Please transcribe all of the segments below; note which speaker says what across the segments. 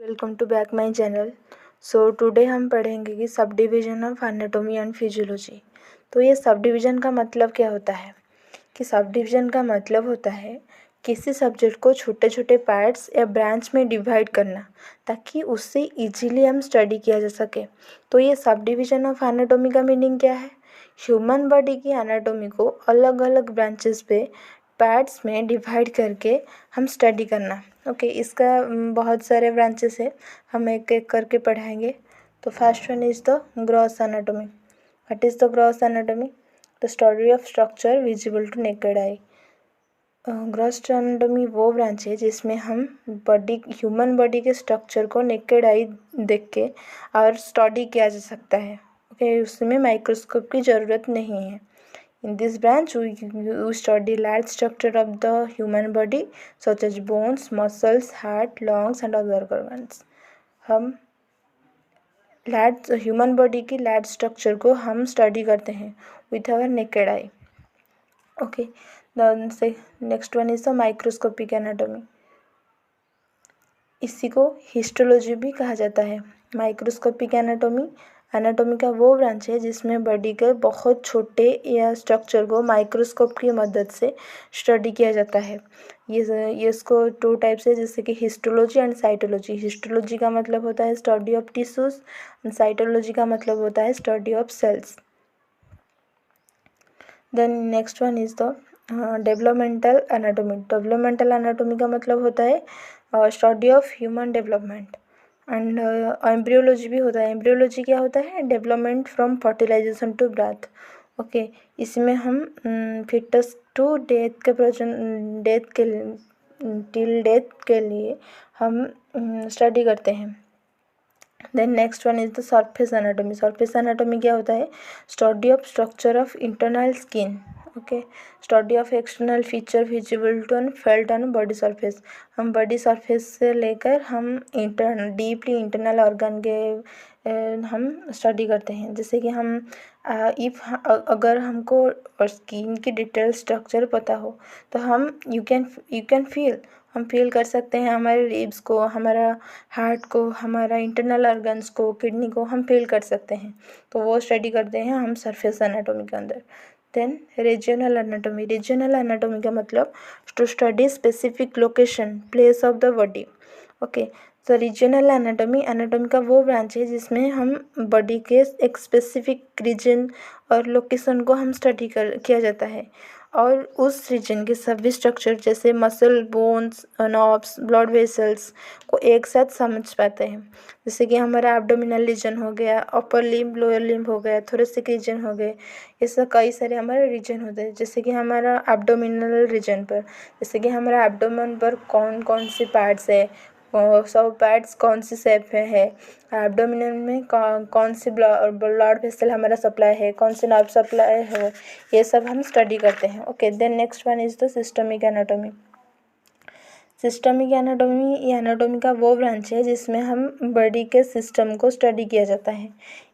Speaker 1: Welcome to back my channel. So today हम पढ़ेंगे कि subdivision of anatomy and physiology. तो ये सब डिवीज़न का मतलब क्या होता है कि सब डिवीज़न का मतलब होता है किसी सब्जेक्ट को छोटे छोटे पार्ट्स या ब्रांच में डिवाइड करना ताकि उससे इजीली हम स्टडी किया जा सके। तो ये सब डिवीज़न ऑफ एनाटॉमी का मीनिंग क्या है? ह्यूमन बॉडी की एनाटॉमी को अलग अलग ब्रांचेस पे पार्ट्स में डिवाइड करके हम स्टडी करना। ओके, इसका बहुत सारे ब्रांचेस है, हम एक एक करके पढ़ाएंगे। तो first one is the gross anatomy. What is the gross anatomy? The study of structure visible to naked eye. Gross anatomy वो ब्रांच है जिसमें हम ह्यूमन बॉडी के स्ट्रक्चर को नेकेड आई देख के और स्टडी किया जा सकता है। ओके, उसमें माइक्रोस्कोप की ज़रूरत नहीं है। In this branch, we study large structure of the human body such as bones, muscles, heart, lungs and other organs. हम ह्यूमन बॉडी की लार्ज स्ट्रक्चर को हम स्टडी करते हैं with our naked eye. Okay, next one is the microscopic anatomy. इसी को histology भी कहा जाता है। माइक्रोस्कोपिक एनाटॉमी का वो ब्रांच है जिसमें बॉडी के बहुत छोटे या स्ट्रक्चर को माइक्रोस्कोप की मदद से स्टडी किया जाता है। ये इसको टू टाइप्स है, जैसे कि हिस्टोलॉजी एंड साइटोलॉजी। हिस्टोलॉजी का मतलब होता है study of tissues and cytology का मतलब होता है study of cells. Then next one is the developmental anatomy. Developmental anatomy का मतलब होता है study of human development. And embryology भी होता है। एम्ब्रियोलॉजी क्या होता है? Development from fertilisation to birth. Okay, इसमें हम फिटस टू डेथ के टिल डेथ के लिए हम स्टडी करते हैं। Then next one is the surface anatomy. Surface anatomy क्या होता है? Study of structure of internal skin. Okay, study of external feature visible to and felt on body surface. हम बॉडी सरफेस से लेकर हम डीपली इंटरनल ऑर्गन के हम study करते हैं। जैसे कि हम अगर हमको स्किन की डिटेल स्ट्रक्चर पता हो तो हम यू कैन फील, हम फील कर सकते हैं हमारे रिब्स को, हमारा हार्ट को, हमारा इंटरनल ऑर्गन्स को, किडनी को हम फील कर सकते हैं। तो वो स्टडी करते हैं हम सरफेस एनाटॉमी के अंदर। Then regional anatomy. Regional anatomy का मतलब to study specific location place of the body. Okay, तो रीजनल एनाटॉमी का वो ब्रांच है जिसमें हम बॉडी के एक स्पेसिफिक रीजन और लोकेशन को हम स्टडी किया जाता है और उस रीजन के सभी स्ट्रक्चर जैसे muscle, bones, nerves, blood vessels को एक साथ समझ पाते हैं। जैसे कि हमारा एब्डोमिनल रीजन हो गया, अपर लिम्ब, लोअर लिम्ब हो गया, थोरेसिक रीजन हो गए, ऐसा कई सारे हमारे रीजन होते हैं। जैसे कि हमारा एब्डोमिनल रीजन पर, जैसे कि हमारा एब्डोमेन पर कौन कौन सी पार्ट्स है, सब पार्ट्स कौन सी शेप में है, एब्डोमिनल में कौन सी ब्लड वेसल हमारा सप्लाई है, कौन सी नर्व सप्लाई है, ये सब हम स्टडी करते हैं। Okay, then next one is the systemic anatomy. Systemic anatomy का वो ब्रांच है जिसमें हम बॉडी के सिस्टम को स्टडी किया जाता है।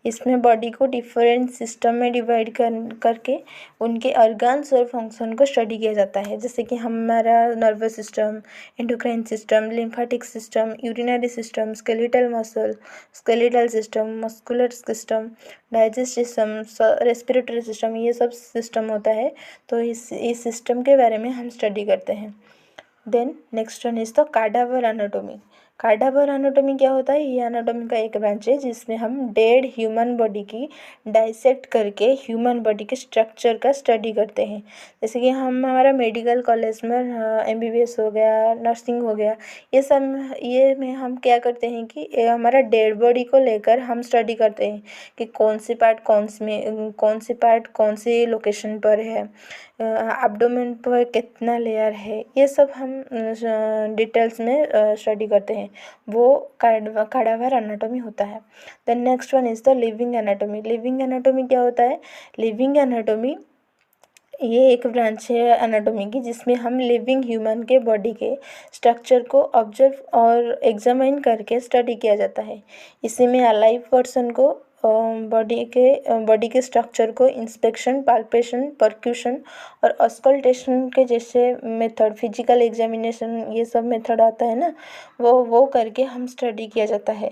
Speaker 1: इसमें बॉडी को डिफरेंट सिस्टम में डिवाइड करके उनके ऑर्गन्स और फंक्शन को स्टडी किया जाता है। जैसे कि हमारा nervous system, endocrine system, lymphatic system, urinary system, skeletal system, muscular system, digestive system, respiratory system, ये सब सिस्टम होता है। तो इस सिस्टम के बारे में हम स्टडी करते हैं। Then next one is the cadaver anatomy. Cadaver anatomy क्या होता है? ये एनाटॉमी का एक ब्रांच है जिसमें हम डेड ह्यूमन बॉडी की डाइसेक्ट करके ह्यूमन बॉडी के स्ट्रक्चर का स्टडी करते हैं। जैसे कि हम हमारा मेडिकल कॉलेज में MBBS हो गया, नर्सिंग हो गया, ये में हम क्या करते हैं कि हमारा डेड बॉडी को लेकर हम स्टडी करते हैं कि कौन सी पार्ट कौन सी लोकेशन पर है, एब्डोमेन पर कितना लेयर है, ये सब हम डिटेल्स में स्टडी करते हैं। वो कैडावर एनाटॉमी होता है। Then next one is the living anatomy. Living anatomy क्या होता है? लिविंग एनाटॉमी ये एक ब्रांच है एनाटॉमी की जिसमें हम लिविंग ह्यूमन के बॉडी के स्ट्रक्चर को ऑब्जर्व और एग्जामिन करके स्टडी किया जाता है। इसी में अलाइव पर्सन को बॉडी के स्ट्रक्चर को इंस्पेक्शन, पाल्पेशन, परक्यूशन और ऑस्कल्टेशन के जैसे मेथड, फिजिकल एग्जामिनेशन, ये सब मेथड आता है ना, वो करके हम स्टडी किया जाता है।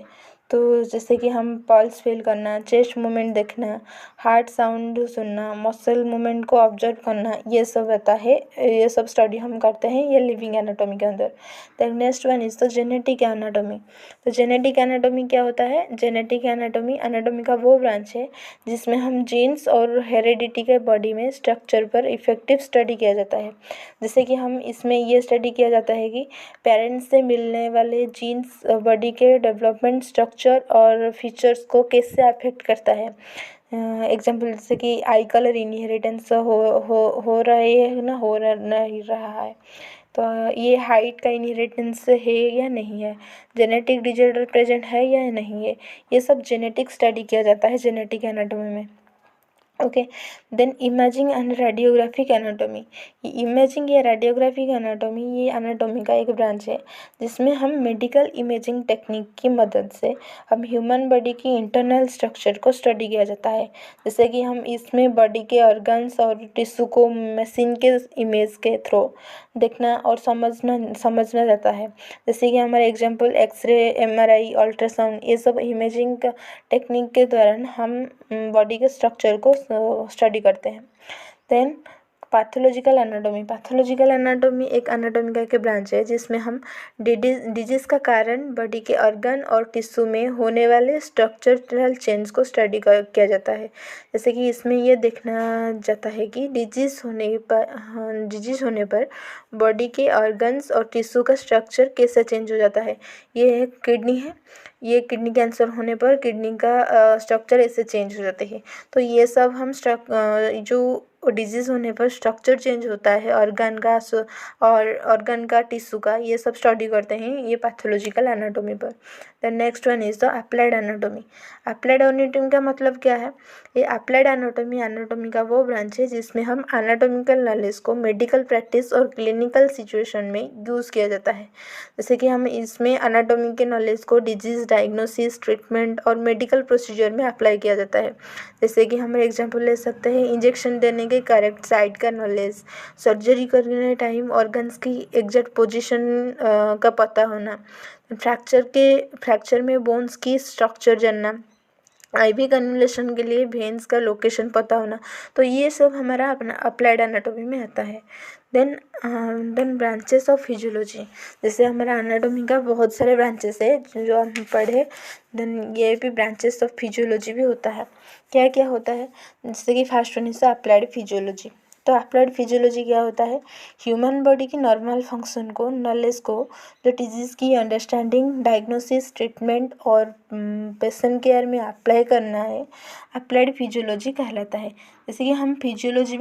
Speaker 1: तो जैसे कि हम पल्स फील करना, चेस्ट मूवमेंट देखना, हार्ट साउंड सुनना, मसल मूवमेंट को ऑब्जर्व करना, ये सब रहता है, ये सब स्टडी हम करते हैं ये लिविंग एनाटॉमी के अंदर। The next one is the genetic anatomy. तो जेनेटिक एनाटॉमी क्या होता है? जेनेटिक एनाटॉमी का वो ब्रांच है जिसमें हम जीन्स और हेरेडिटी के बॉडी में स्ट्रक्चर पर इफेक्टिव स्टडी किया जाता है। जैसे कि हम इसमें ये स्टडी किया जाता है कि पेरेंट्स से मिलने वाले जीन्स बॉडी के डेवलपमेंट, स्ट्रक्चर और फीचर्स को कैसे अफेक्ट करता है। एग्जाम्पल जैसे कि आई कलर इनहेरिटेंस हो रही है ना, नहीं रहा है, तो ये हाइट का इनहेरिटेंस है या नहीं है, जेनेटिक डिजॉर्डर प्रेजेंट है या नहीं है, ये सब जेनेटिक स्टडी किया जाता है जेनेटिक एनाटॉमी में। Okay, then imaging and radiographic anatomy. ये इमेजिंग या रेडियोग्राफिक एनाटॉमी ये एनाटॉमी का एक ब्रांच है जिसमें हम मेडिकल इमेजिंग टेक्निक की मदद से हम ह्यूमन बॉडी की इंटरनल स्ट्रक्चर को स्टडी किया जाता है। जैसे कि हम इसमें बॉडी के ऑर्गन्स और टिश्यू को मशीन के इमेज के थ्रू देखना और समझना जाता है। जैसे कि हमारे एग्जाम्पल एक्सरे, MRI, अल्ट्रासाउंड, ये सब इमेजिंग टेक्निक के दौरान हम बॉडी के स्ट्रक्चर को स्टडी करते हैं। देन पैथोलॉजिकल एनाटॉमी एक एनाटॉमी का एक ब्रांच है जिसमें हम डिजीज़ का कारण, बॉडी के ऑर्गन और टिश्यू में होने वाले स्ट्रक्चरल चेंज को स्टडी किया जाता है। जैसे कि इसमें ये देखना जाता है कि डिजीज़ होने पर बॉडी के ऑर्गन्स और टिश्यू का स्ट्रक्चर कैसे चेंज हो जाता है। ये एक किडनी है, ये किडनी कैंसर होने पर किडनी का स्ट्रक्चर ऐसे चेंज हो जाते हैं। तो ये सब हम जो डिजीज़ होने पर स्ट्रक्चर चेंज होता है ऑर्गन का टिश्यू का, ये सब स्टडी करते हैं ये पैथोलॉजिकल एनाटॉमी पर। The next one is the applied anatomy. Applied anatomy का मतलब क्या है? ये अप्लाइड एनाटॉमी का वो ब्रांच है जिसमें हम एनाटॉमिकल नॉलेज को मेडिकल प्रैक्टिस और क्लिनिकल सिचुएशन में यूज़ किया जाता है। जैसे कि हम इसमें एनाटॉमी के नॉलेज को डिजीज़ डायग्नोसिस, ट्रीटमेंट और मेडिकल प्रोसीजर में अप्लाई किया जाता है। जैसे कि हम एग्जांपल ले सकते हैं इंजेक्शन देने के करेक्ट साइट का नॉलेज, सर्जरी करने टाइम ऑर्गन्स की एग्जैक्ट पोजीशन का पता होना, फ्रैक्चर में बोन्स की स्ट्रक्चर जानना, IV कन्वलेशन के लिए वेन्स का लोकेशन पता होना। तो ये सब हमारा अपना अप्लाइड एनाटॉमी में आता है। Then branches of physiology. जैसे हमारा एनाटॉमी का बहुत सारे ब्रांचेस है जो हम पढ़े, देन ये भी ब्रांचेस ऑफ फिजियोलॉजी भी होता है। क्या क्या होता है? जैसे कि first one is applied physiology. तो अप्लाइड फिजियोलॉजी क्या होता है? ह्यूमन बॉडी की नॉर्मल फंक्शन को, नॉलेज को, जो डिजीज़ की अंडरस्टैंडिंग, डायग्नोसिस, ट्रीटमेंट और पेशेंट केयर में अप्लाई करना है, अप्लाइड फिजियोलॉजी कहलाता है। जैसे कि हम फिजियोलॉजी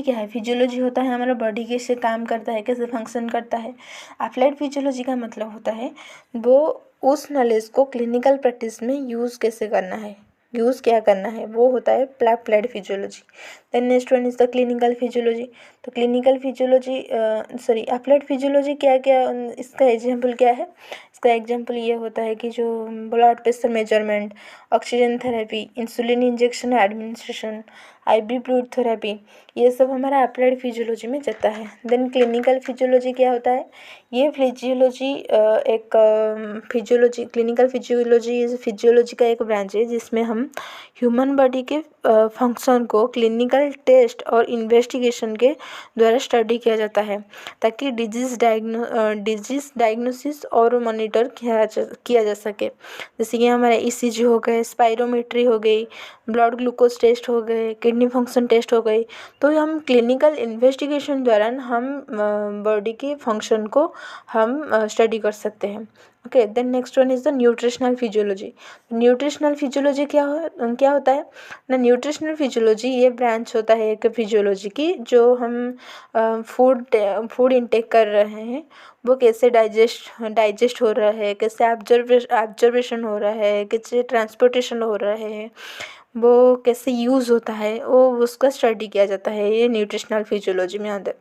Speaker 1: क्या है? फिजियोलॉजी होता है हमारा बॉडी कैसे काम करता है, कैसे फंक्शन करता है। अप्लाइड फिजियोलॉजी का मतलब होता है वो उस नॉलेज को क्लिनिकल प्रैक्टिस में यूज़ कैसे करना है, यूज़ क्या करना है, वो होता है applied physiology. Then next one is the clinical physiology. तो क्लिनिकल फिजियोलॉजी अप्लाइड फिजियोलॉजी क्या क्या, इसका एग्जाम्पल क्या है? इसका एग्जाम्पल ये होता है कि जो blood pressure measurement, oxygen therapy, insulin injection administration, IV fluid therapy, ये सब हमारा अप्लाइड फिजियोलॉजी में जाता है। देन क्लिनिकल फिजियोलॉजी क्या होता है? ये क्लिनिकल फिजियोलॉजी का एक ब्रांच है जिसमें हम ह्यूमन बॉडी के फंक्शन को क्लिनिकल टेस्ट और इन्वेस्टिगेशन के द्वारा स्टडी किया जाता है ताकि डिजीज़ डायग्नोसिस और मॉनिटर किया जा सके। जैसे कि हमारे ECG हो गए, स्पाइरोमेट्री हो गई, ब्लड ग्लूकोज टेस्ट हो गए, किडनी फंक्शन टेस्ट हो गई। तो हम क्लिनिकल इन्वेस्टिगेशन दौरान हम बॉडी के फंक्शन को हम स्टडी कर सकते हैं। Okay, then next one is the nutritional physiology. Nutritional physiology क्या होता है ना? न्यूट्रिशनल फिजियोलॉजी ये ब्रांच होता है एक फिजियोलॉजी की, जो हम फूड इंटेक कर रहे हैं वो कैसे डाइजेस्ट हो रहा है, कैसे ऑब्जर्वेशन हो रहा है, कैसे ट्रांसपोर्टेशन हो रहा है, वो कैसे यूज़ होता है, वो उसका स्टडी किया जाता है ये न्यूट्रिशनल फिजियोलॉजी में अंदर।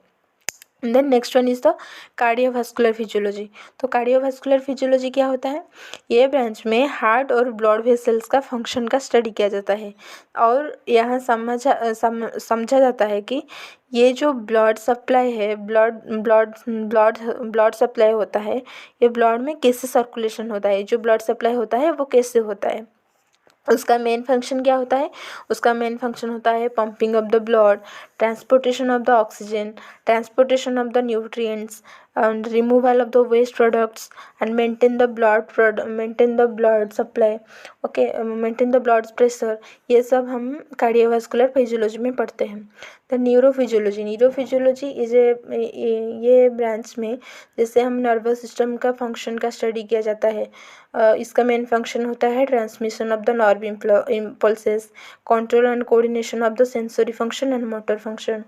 Speaker 1: Then next one is the cardiovascular physiology. तो कार्डियोवास्कुलर फिजियोलॉजी क्या होता है? ये ब्रांच में हार्ट और ब्लड वेसल्स का फंक्शन का स्टडी किया जाता है और यहाँ समझा जाता है कि ये जो ब्लड सप्लाई है, ब्लड सप्लाई होता है, ये ब्लड में कैसे सर्कुलेशन होता है, जो ब्लड सप्लाई होता है वो कैसे होता है, उसका मेन फंक्शन क्या होता है? उसका मेन फंक्शन होता है pumping of the blood, transportation of the oxygen, transportation of the nutrients and removal of the waste products and maintain the blood supply, okay, maintain the blood pressure। ये सब हम cardiovascular physiology में पढ़ते हैं। The neurophysiology is ये branch में जैसे हम नर्वस सिस्टम का फंक्शन का स्टडी किया जाता है। इसका मेन फंक्शन होता है transmission of the nerve impulses, control and coordination of the sensory function and motor function.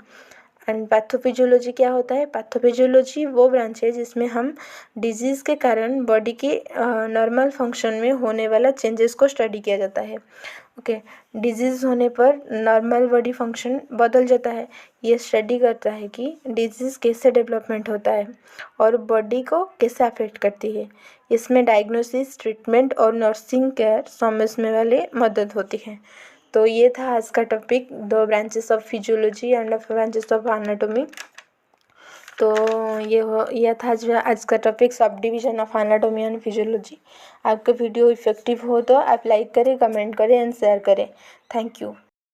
Speaker 1: And pathophysiology क्या होता है? पैथोफिजियोलॉजी वो ब्रांच है जिसमें हम डिजीज़ के कारण बॉडी के नॉर्मल फंक्शन में होने वाला चेंजेस को स्टडी किया जाता है। ओके, डिजीज़ होने पर नॉर्मल बॉडी फंक्शन बदल जाता है। ये स्टडी करता है कि डिजीज़ कैसे डेवलपमेंट होता है और बॉडी को कैसे अफेक्ट करती है। इसमें डायग्नोसिस, ट्रीटमेंट और नर्सिंग केयर समझने वाले मदद होती है। तो ये था आज का topic, 2 branches of physiology and branches of anatomy. तो यह था आज का topic, sub division of anatomy and physiology. आपका वीडियो इफेक्टिव हो तो आप लाइक करें, कमेंट करें एंड शेयर करें। Thank you.